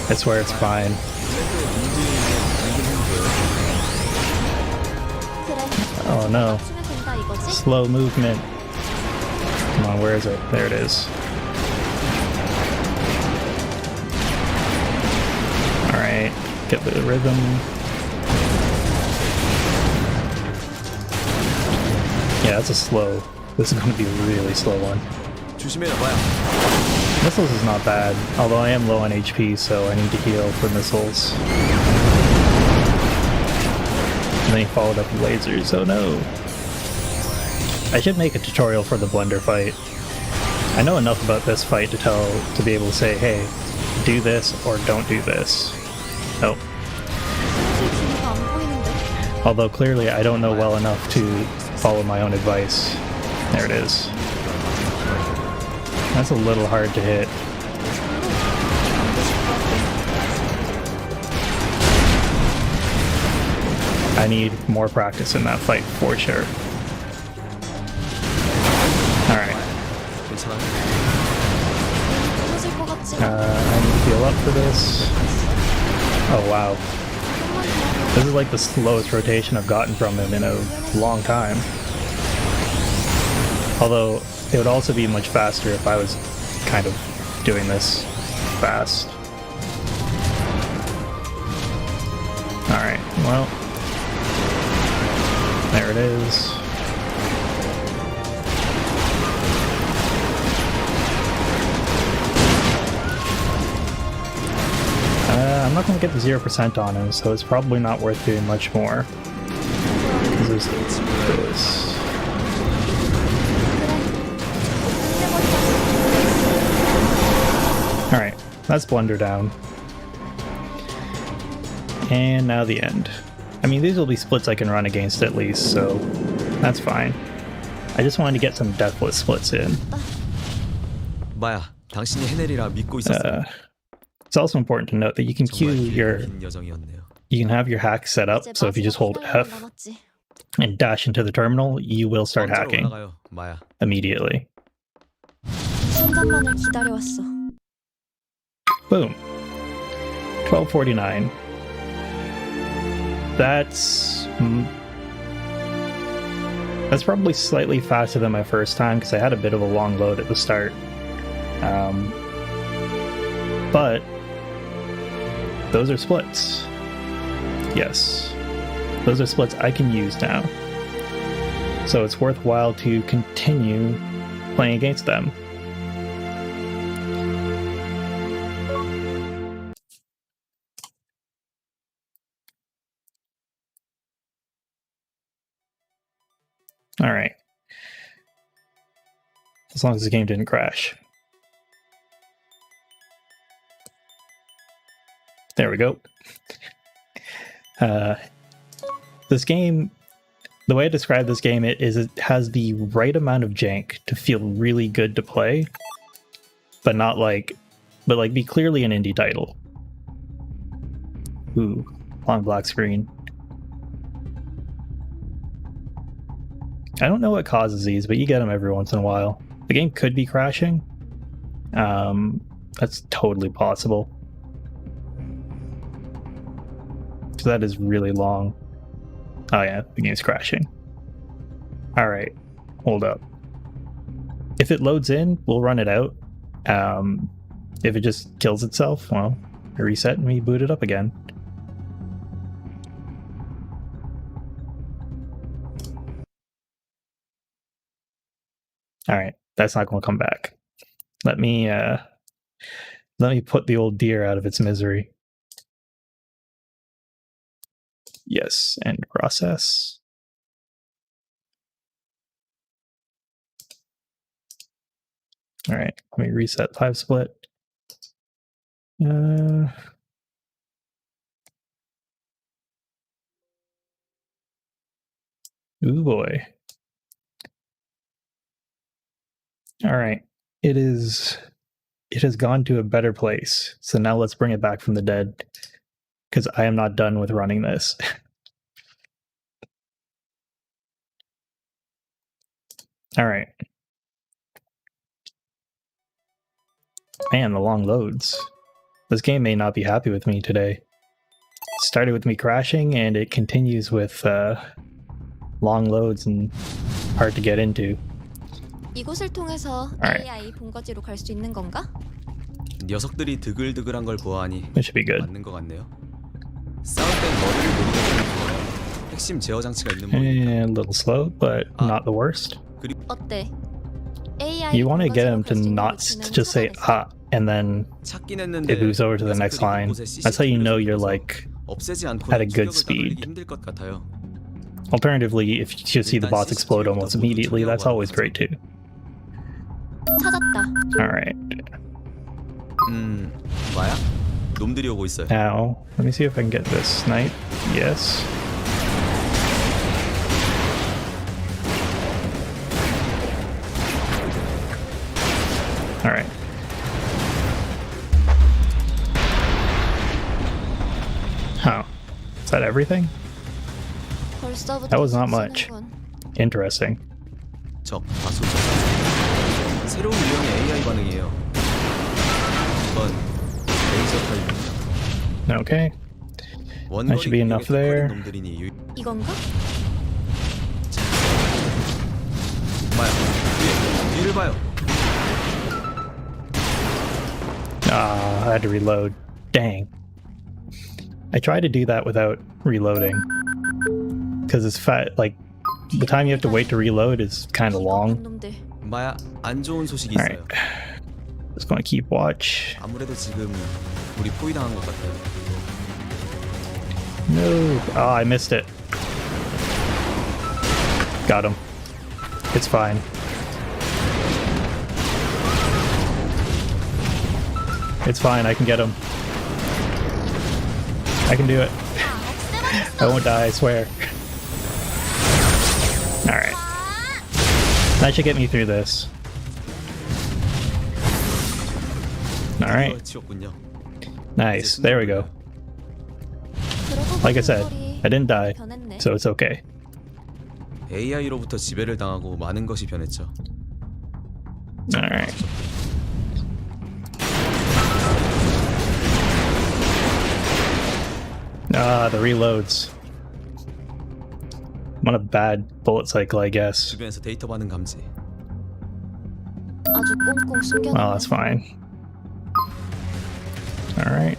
I swear it's fine. 그래. Oh no. 맞추면 된다 이거지? Slow movement. Come on, where is it? There it is. Alright, get the rhythm. Yeah, that's a slow. This is going to be a really slow one. 조심해요, 뭐야? Missiles is not bad, although I am low on HP, so I need to heal for missiles. And then he followed up with lasers. Oh no! I should make a tutorial for the blender fight. I know enough about this fight to be able to say, hey, do this or don't do this. Oh. 사실 길이가 안 보이는데. Although clearly I don't know well enough to follow my own advice. There it is. That's a little hard to hit. I need more practice in that fight for sure. Alright. 괜찮아? 떨어질 것 같지? I need to heal up for this. Oh wow. 조금만 더. This is like the slowest rotation I've gotten from him in a long time. Although, it would also be much faster if I was kind of doing this fast. Alright, well. There it is. I'm not going to get the 0% on him, so it's probably not worth doing much more. Because there's this. Alright, that's Blunder down. And now the end. I mean, these will be splits I can run against at least, so that's fine. I just wanted to get some deathless splits in. 마야, 당신이 해내리라 믿고 있었어. It's also important to note that you can queue 긴 여정이었네요. you can have your hack set up, so if you just hold F and dash into the terminal, you will start hacking 올라가요, 마야. immediately. 순간만을 기다려왔어. Boom. 1249. That's probably slightly faster than my first time because I had a bit of a long load at the start. But those are splits. Yes. Those are splits I can use now. So it's worthwhile to continue playing against them. Alright. As long as the game didn't crash. There we go. This game, the way I describe this game is it has the right amount of jank to feel really good to play, but not like, but like be clearly an indie title. Ooh, long black screen. I don't know what causes these, but you get them every once in a while. The game could be crashing. That's totally possible. So that is really long. Oh yeah, the game's crashing. Alright, hold up. If it loads in, we'll run it out. If it just kills itself, well, I reset and we boot it up again. Alright, that's not going to come back. Let me put the old deer out of its misery. Yes, end process. All right, let me reset 5-split. Ooh boy. All right. It has gone to a better place. So now let's bring it back from the dead. Because I am not done with running this. All right. Man, the long loads. This game may not be happy with me today. It started with me crashing, and it continues with long loads and hard to get into. 이곳을 통해서 Alright. AI 본거지로 갈 수 있는 건가? 녀석들이 드글드글한 걸 보아하니 It should be good. 맞는 것 같네요. 싸울 땐 머리를 노리는 좋아요. 핵심 제어 장치가 있는 모양이다. A little slow, but not the worst. 어때? AI You want to get 본거지로 him 갈 to 수 있는 not 루트는 to just say 찾아냈어? and then 찾긴 했는데 it moves over to the next 녀석들이 line. 곳곳에 That's how you know you're CCTV를 like 없애지 at 않고는 a good 추격을 speed. 따돌리기 힘들 것 같아요. Alternatively, if you see the bots explode almost immediately, that's always great too. 찾았다. Alright. 뭐야? 놈들이 오고 있어요. Now, let me see if I can get this snipe. Yes. Alright. Huh. Is that everything? 벌써부터 That was not much. 쏘는군. Interesting. 적 다수. 새로운 유형의 AI 반응이에요. 이건 레이저 타입입니다. Okay. 원거리 should be enough 공격에 there. 특화된 놈들이니 이건가? 봐요. 뒤를 봐요. I had to reload. Dang. I tried to do that without reloading. Because it's like, the time you have to wait to reload is kind of long. 놈들. 마야, 안 좋은 소식이 Alright. 있어요. Just gonna keep watch. 아무래도 지금 우리 포위당한 것 같아요. No. Oh, I missed it. Got him. It's fine. It's fine, I can get him. I can do it. I won't die, I swear. Alright. That should get me through this. Alright. 치웠군요. Nice. There we go. 그러고 Like I 보니 said, 털이 I didn't die, 변했네. so it's okay. AI로부터 지배를 당하고 많은 것이 변했죠. Alright. Ah, the reloads. I'm on a bad bullet cycle, I guess. 주변에서 데이터 반응 감지. 아주 꽁꽁 숨겨놓은. Oh, that's fine. Alright.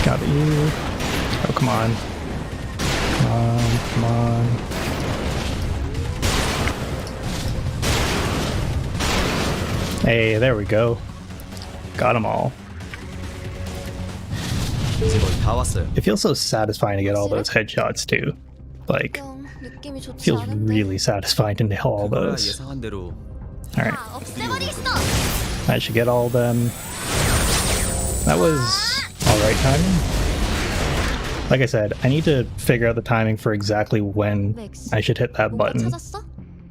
Got you. Oh, come on. Come on, come on. Hey, there we go. Got them all. 이제 거의 다 왔어요. It feels so satisfying to get all those headshots too. Like, 영 느낌이 좋지 feels 않은데. really satisfying to nail all 그거야 those. 예상한 대로 Alright, 다 없애버리겠어. I should get all of them. That was alright timing. Like I said, I need to figure out the timing for exactly when 맥스. I should hit that 뭔가 button. 찾았어?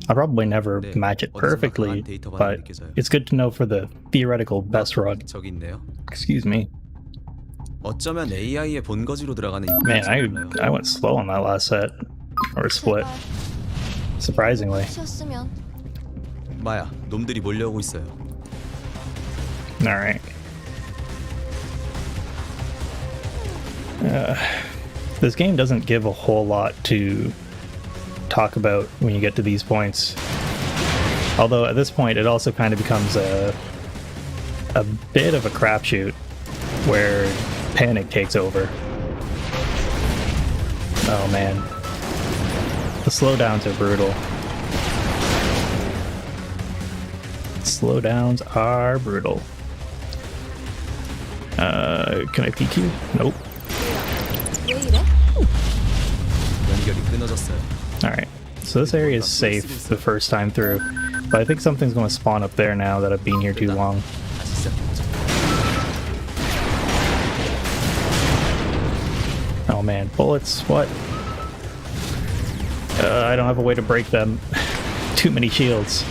I'll probably never 네, match it 어디선가 perfectly, 강한 데이터 반응이 but 느껴져요. it's good to know for the theoretical best run. 저기 있네요. Excuse me. 어쩌면 AI의 본거지로 들어가는 Man, 입구일지 몰라요. I went slow on that last set. Or split, 제발. surprisingly. 쉬었으면. 마야, 놈들이 몰려오고 있어요. Alright. This game doesn't give a whole lot to talk about when you get to these points. Although at this point it also kind of becomes a bit of a crapshoot where panic takes over. Oh man. The slowdowns are brutal. Slowdowns are brutal. Can I peek you? Nope. 왜 이래? 연결이 끊어졌어요. Alright, so this area is safe the first time through, but I think something's going to spawn up there now that I've been here too long. 다시 시작해보자. Oh man, bullets, what? I don't have a way to break them. Too many shields.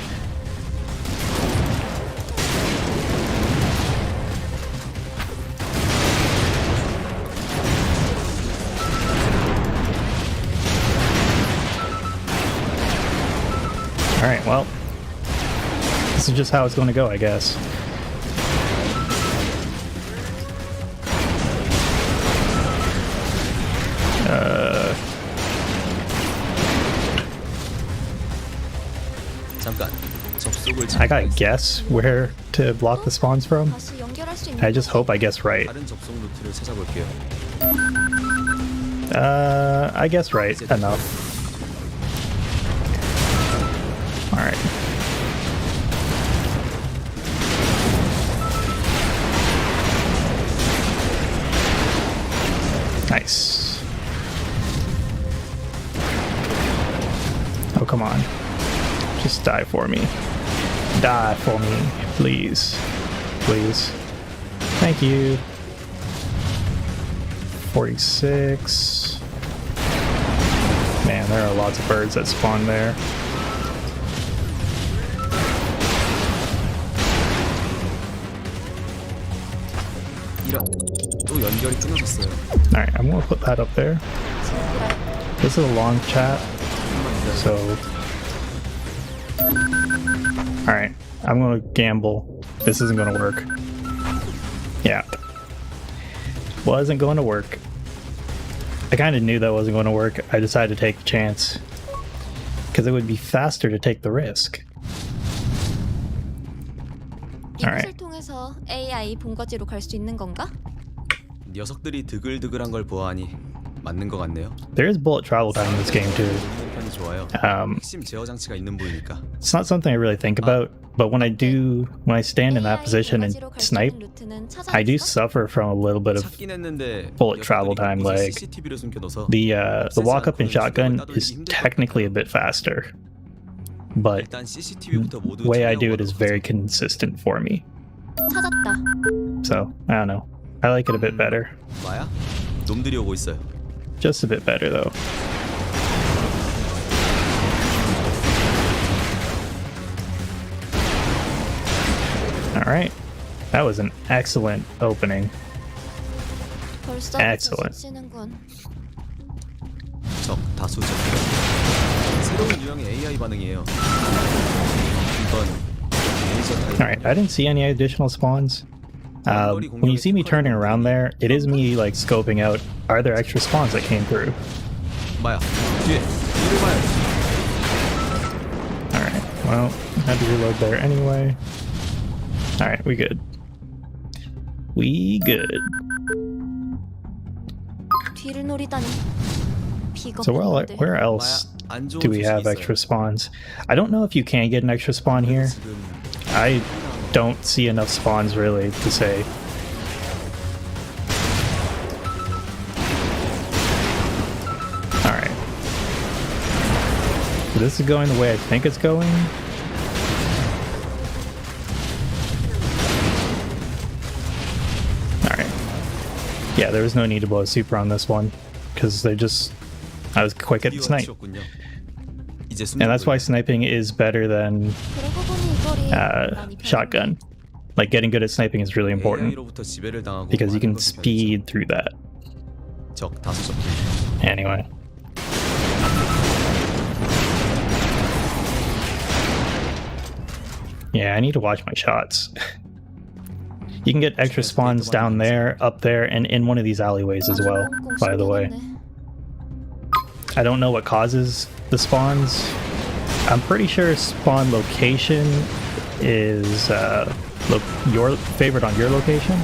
Alright, well, this is just how it's going to go, I guess. 잠깐. 접속을 I gotta guess where to block the spawns from. 다시 연결할 수 있는 I just 거지? hope I guess right. 다른 접속 루트를 찾아볼게요. I guess right enough. Alright. Nice. Oh, come on. Just die for me. Die for me, please. Please. Thank you. 46. Man, there are lots of birds that spawn there. 이런. 또 연결이 끊어졌어요. Alright, I'm gonna put that up there. This is a long chat, so... Alright, I'm gonna gamble. This isn't gonna work. Yeah. Wasn't going to work. I kind of knew that wasn't going to work. I decided to take the chance. Because it would be faster to take the risk. 이곳을 통해서 AI 본거지로 갈 수 있는 건가? 녀석들이 드글드글한 걸 보아하니 맞는 것 같네요. There is bullet travel time in this game too. 편이 좋아요. 핵심 제어 장치가 있는 부위니까. It's not something I really think about, but when I stand in that position and snipe, I do suffer from a little bit of 찾긴 했는데 bullet travel time lag. CCTV를 숨겨둬서 The walk up in shotgun is technically a bit faster, but 일단 CCTV부터 모두 the way I do it 촬영하도록 is very consistent for me. 찾았다. So I don't know. I like it a bit better. 마야? 놈들이 오고 있어요. Just a bit better though. Alright. That was an excellent opening. 벌써 Excellent. 지치는군. 적 다수 적. 새로운 유형의 AI 반응이에요. 이건 레이저 타입. Alright, I didn't see any additional spawns. When you see me turning around there, it is me like scoping out, are there extra spawns that came through? 마야, 뒤에 이를 봐요. Alright, well, I had to reload there anyway. Alright, we good. We good. 뒤를 노리다니. So where else do we have extra spawns? I don't know if you can get an extra spawn here. I don't see enough spawns really to say. Alright. So this is going the way I think it's going. Alright. Yeah, there was no need to blow a super on this one, because I was quick at the snipe. And that's why sniping is better than shotgun. Like, getting good at sniping is really important, because you can speed through that. Anyway. Yeah, I need to watch my shots. You can get extra spawns down there, up there, and in one of these alleyways as well, by the way. I don't know what causes the spawns. I'm pretty sure spawn location is your favorite on your location,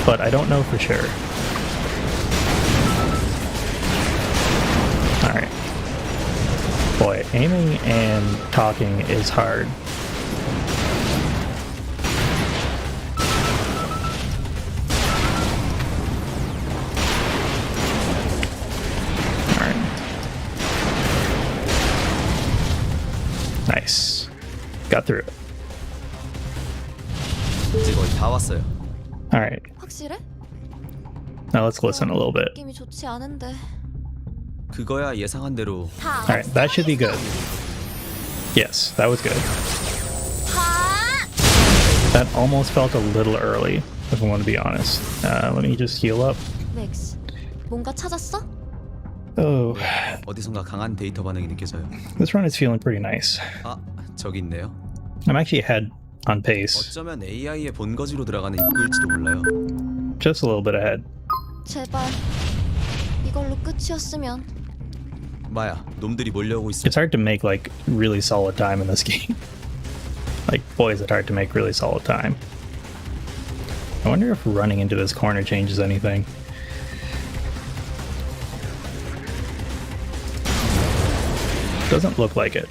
but I don't know for sure. Alright. Boy, aiming and talking is hard. Got through it. 이제 거의 다 왔어요. All right. 확실해? Now let's listen a little bit. 느낌이 좋지 않은데. 그거야 예상한 대로. 다 All right, that should be good. Yes, that was good. That almost felt a little early, if I want to be honest. Let me just heal up. 맥스, 뭔가 찾았어? Oh, 어디선가 강한 데이터 반응이 느껴져요. this run is feeling pretty nice. 아, 저기 있네요. I'm actually ahead on pace. 어쩌면 AI의 본거지로 들어가는 입구일지도 몰라요. Just a little bit ahead. 제발 이걸로 끝이었으면. 마야, 놈들이 몰려오고 있어. It's hard to make like really solid time in this game. Like, boy, is it hard to make really solid time. I wonder if running into this corner changes anything. Doesn't look like it.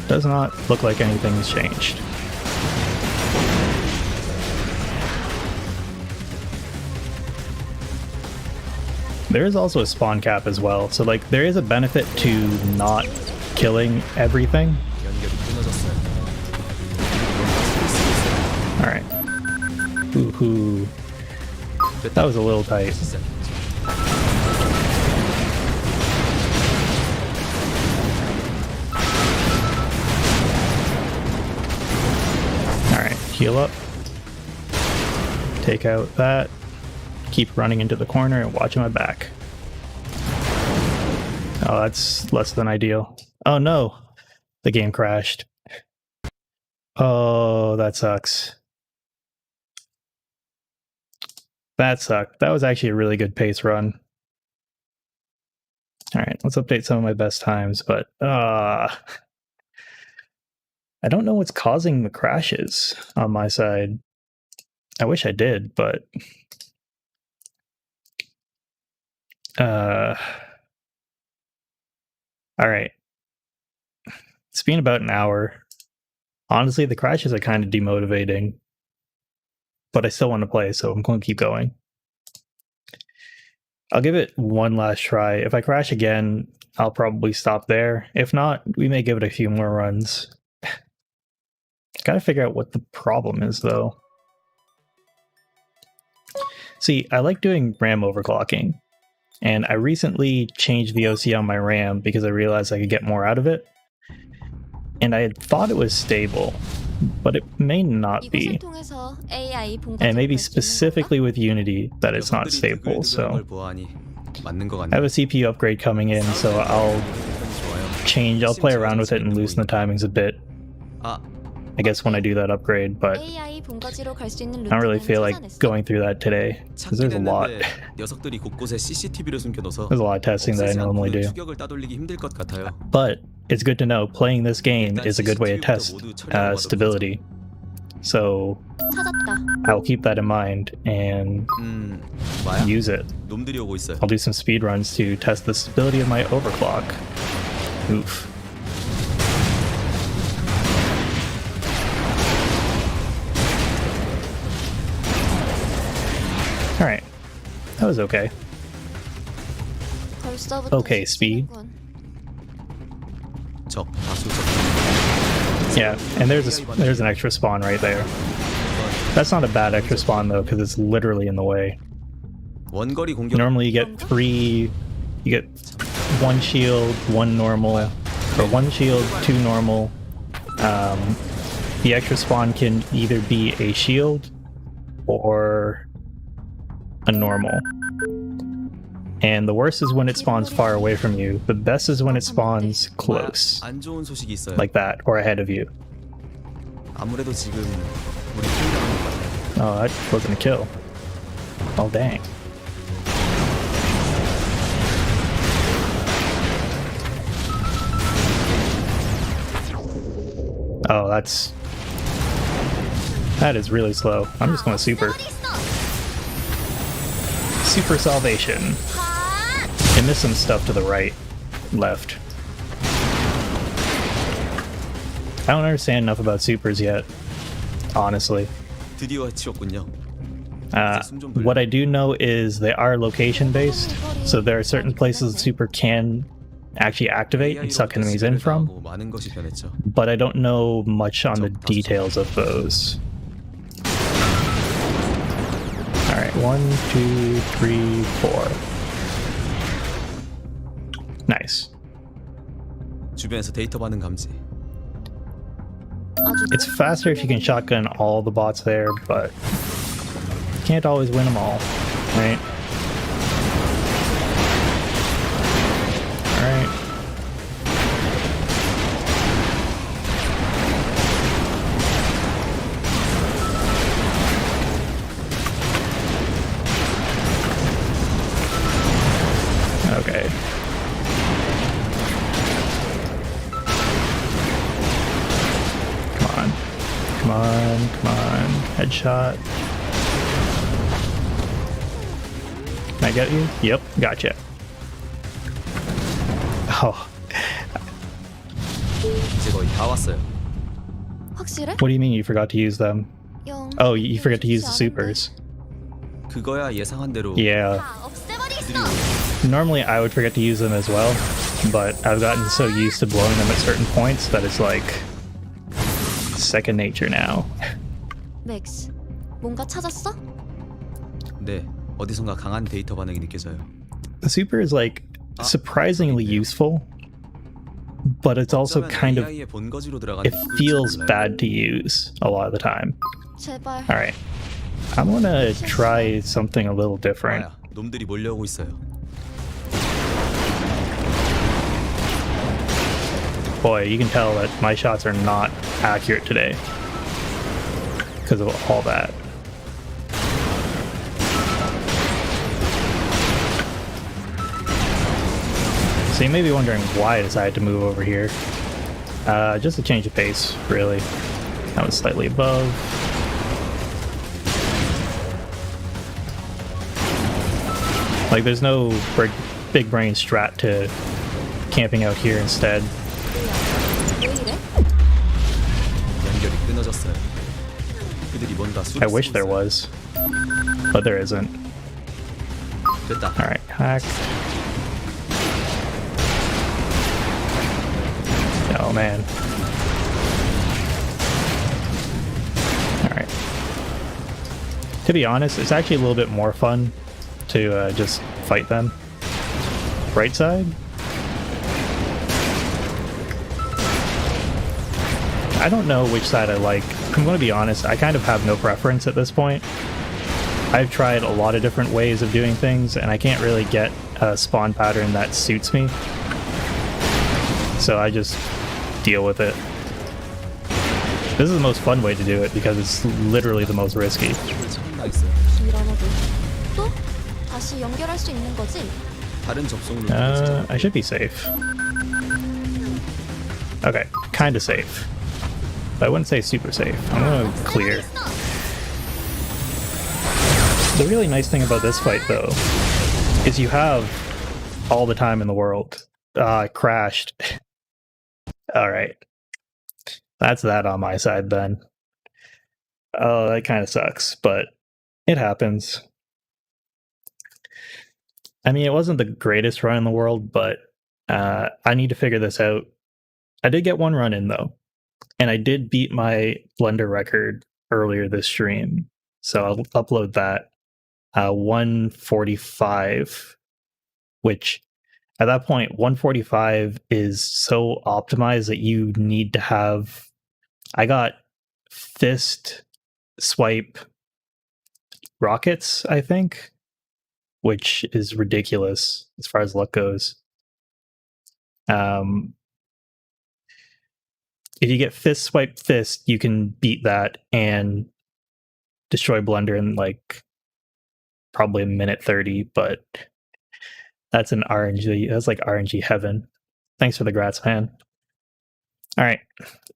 Does not look like anything's changed. There is also a spawn cap as well, so like there is a benefit to not killing everything. 연결이 끊어졌어요. Alright. Woohoo. That was a little tight. Alright, heal up. Take out that. Keep running into the corner and watching my back. Oh, that's less than ideal. Oh no! The game crashed. Oh, that sucks. That sucked. That was actually a really good pace run. Alright, let's update some of my best times, but I don't know what's causing the crashes on my side. I wish I did, but alright. It's been about an hour. Honestly, the crashes are kind of demotivating. But I still want to play, so I'm going to keep going. I'll give it one last try. If I crash again, I'll probably stop there. If not, we may give it a few more runs. Gotta figure out what the problem is, though. See, I like doing RAM overclocking. And I recently changed the OC on my RAM because I realized I could get more out of it. And I had thought it was stable, but it may not be. And maybe specifically with Unity that it's not stable, so I have a CPU upgrade coming in, so I'll play around with it and loosen the timings a bit, I guess, when I do that upgrade, but I don't really feel like going through that today, because there's a lot. There's a lot of testing that I normally do. But it's good to know playing this game is a good way to test stability. So I'll keep that in mind and use it. I'll do some speedruns to test the stability of my overclock. Oof. Alright. That was okay. Okay, speed. Yeah, and there's an extra spawn right there. That's not a bad extra spawn though, because it's literally in the way. Normally you get one shield, one normal, or one shield, two normal. The extra spawn can either be a shield or a normal. And the worst is when it spawns far away from you. The best is when it spawns close. Like that, or ahead of you. Oh, that wasn't a kill. Oh, dang. Oh, that is really slow. I'm just going super. Super salvation. I missed some stuff to the right, left. I don't understand enough about supers yet, honestly. What I do know is they are location based, so there are certain places the super can actually activate and suck enemies in from, 많은 것이 변했죠. but I don't know much on the details of those. Alright, 1, 2, 3, 4. Nice. 주변에서 데이터 반응 감지. It's faster if you can shotgun all the bots there, but you can't always win them all, right? Alright. Okay. Come on. Headshot. Can I get you? Yep, gotcha. Oh, 이제 거의 다 왔어요. 확실해? what do you mean you forgot to use them? 영. Oh, you forgot to use the 쉽지 않은데? supers. 그거야 예상한 대로. Yeah. 다 없애버리겠어. Normally I would forget to use them as well, but I've gotten so used to blowing them at certain points that it's like second nature now. 맥스, 뭔가 찾았어? 네, 어디선가 강한 데이터 반응이 느껴져요. The super is like surprisingly useful, but it's also 어쩌면 kind of, AI의 본거지로 들어간 it feels bad to use a lot of the time. 제발. Alright, I'm gonna try something a little different. 아야, 놈들이 몰려오고 있어요. Boy, you can tell that my shots are not accurate today because of all that. So you may be wondering why I decided to move over here. Just a change of pace, really. That was slightly above. Like, there's no big brain strat to camping out here instead. 왜 이래? 연결이 끊어졌어요. 그들이 뭔가 수를 I wish 쓰고 there 있어요. was, but there isn't. 됐다. Alright, hack. Oh man. Alright. To be honest, it's actually a little bit more fun to just fight them. Right side? I don't know which side I like. I'm going to be honest, I kind of have no preference at this point. I've tried a lot of different ways of doing things, and I can't really get a spawn pattern that suits me. So I just deal with it. This is the most fun way to do it because it's literally the most risky. 처분당했어요. 이러너도 또? 다시 연결할 수 있는 거지? 다른 접속으로 끊어지죠. I should be safe. Okay, kinda safe. But I wouldn't say super safe. I'm gonna clear. The really nice thing about this fight, though, is you have all the time in the world. I crashed. Alright. That's that on my side, then. Oh, that kind of sucks, but it happens. I mean, it wasn't the greatest run in the world, but I need to figure this out. I did get one run in, though, and I did beat my Blender record earlier this stream, so I'll upload that. 145, which at that point, 145 is so optimized that you need to have... I got fist swipe rockets, I think, which is ridiculous as far as luck goes. If you get fist swipe fist, you can beat that and destroy Blender in like probably a minute 30, but that's an RNG. That's like RNG heaven. Thanks for the grats, man. All right.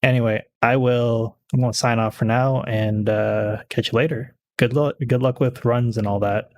Anyway, I'm going to sign off for now and catch you later. Good luck with runs and all that.